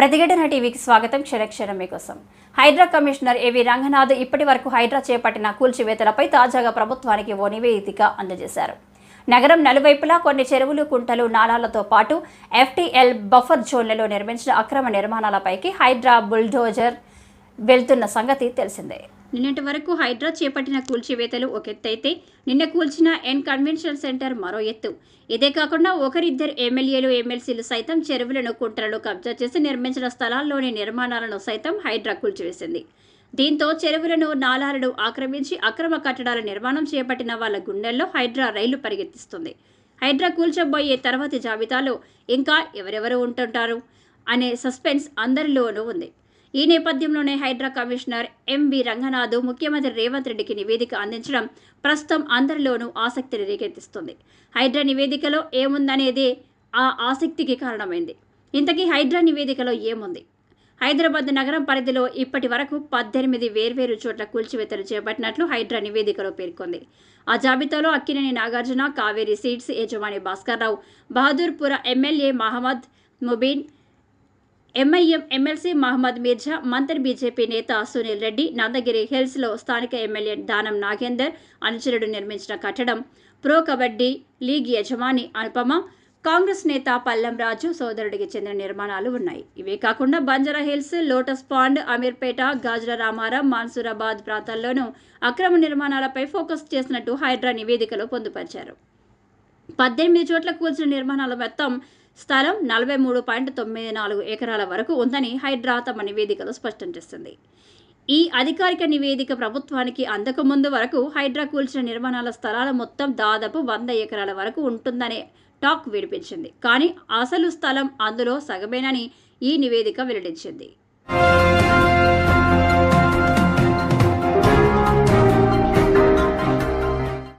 ప్రతిఘటన టీవీకి స్వాగతం. క్షణక్షణం మీకోసం. హైడ్రా కమిషనర్ ఏవి రంగనాథ్ ఇప్పటి వరకు హైడ్రా చేపట్టిన కూల్చివేతలపై తాజాగా ప్రభుత్వానికి ఓ నివేదిక అందజేశారు. నగరం నలువైపులా కొన్ని చెరువులు, కుంటలు, నాలాలతో పాటు FTL బఫర్ జోన్లలో నిర్మించిన అక్రమ నిర్మాణాలపైకి హైడ్రా బుల్డోజర్ వెళ్తున్న సంగతి తెలిసిందే. నిన్నటి వరకు హైడ్రా చేపట్టిన కూల్చివేతలు ఒక ఎత్తైతే నిన్న కూల్చిన కన్వెన్షన్ సెంటర్ మరో ఎత్తు. ఇదే కాకుండా ఒకరిద్దరు ఎమ్మెల్యేలు, ఎమ్మెల్సీలు సైతం చెరువులను, కుంటలను కబ్జా చేసి నిర్మించిన స్థలాల్లోని నిర్మాణాలను సైతం హైడ్రా కూల్చివేసింది. దీంతో చెరువులను, నాలాలను ఆక్రమించి అక్రమ కట్టడాల నిర్మాణం చేపట్టిన వాళ్ళ గుండెల్లో హైడ్రా రైలు పరిగెత్తిస్తుంది. హైడ్రా కూల్చబోయే తర్వాతి జాబితాలో ఇంకా ఎవరెవరు ఉంటుంటారు అనే సస్పెన్స్ అందరిలోనూ ఉంది. ఈ నేపథ్యంలోనే హైడ్రా కమిషనర్ ఎంవి రంగనాథ్ ముఖ్యమంత్రి రేవంత్ రెడ్డికి నివేదిక అందించడం ప్రస్తుతం అందరిలోనూ ఆసక్తిని రేకెత్తిస్తుంది. హైడ్రా నివేదికలో ఏముందనేదే ఆ ఆసక్తికి కారణమైంది. ఇంతకీ హైడ్రా నివేదికలో ఏముంది? హైదరాబాద్ నగరం పరిధిలో ఇప్పటి వరకు 18 వేర్వేరు చోట్ల కూల్చివేతలు చేపట్టినట్లు హైడ్రా నివేదికలో పేర్కొంది. ఆ జాబితాలో అక్కినేని నాగార్జున, కావేరీ సీడ్స్ యజమాని Bhaskar Rao, Bahadurpura MLA Mohammed Mubeen, MIM MLC Mohammed Mirza, మంత్రి బీజేపీ నేత సునీల్ రెడ్డి, నందగిరి హిల్స్లో స్థానిక ఎమ్మెల్యే దానం నాగేందర్ అనుచరుడు నిర్మించిన కట్టడం, ప్రో కబడ్డీ లీగ్ యజమాని అనుపమ, కాంగ్రెస్ నేత పల్లం రాజు సోదరుడికి చెందిన నిర్మాణాలు ఉన్నాయి. ఇవే కాకుండా Banjara Hills, Lotus Pond, Ameerpet, Gajula Ramaram, Mansoorabad ప్రాంతాల్లోనూ అక్రమ నిర్మాణాలపై ఫోకస్ చేసినట్టు హైడ్రా నివేదికలో పొందుపరిచారు. 18 చోట్ల కూల్చిన నిర్మాణాల మొత్తం స్థలం 43.94 ఎకరాల వరకు ఉందని హైడ్రా తమ నివేదికలో స్పష్టం చేసింది. ఈ అధికారిక నివేదిక ప్రభుత్వానికి అందకముందు వరకు హైడ్రా కూల్చిన నిర్మాణాల స్థలాల మొత్తం దాదాపు 100 ఎకరాల వరకు ఉంటుందనే టాక్ వినిపించింది. కానీ అసలు స్థలం అందులో సగమేనని ఈ నివేదిక వెల్లడించింది.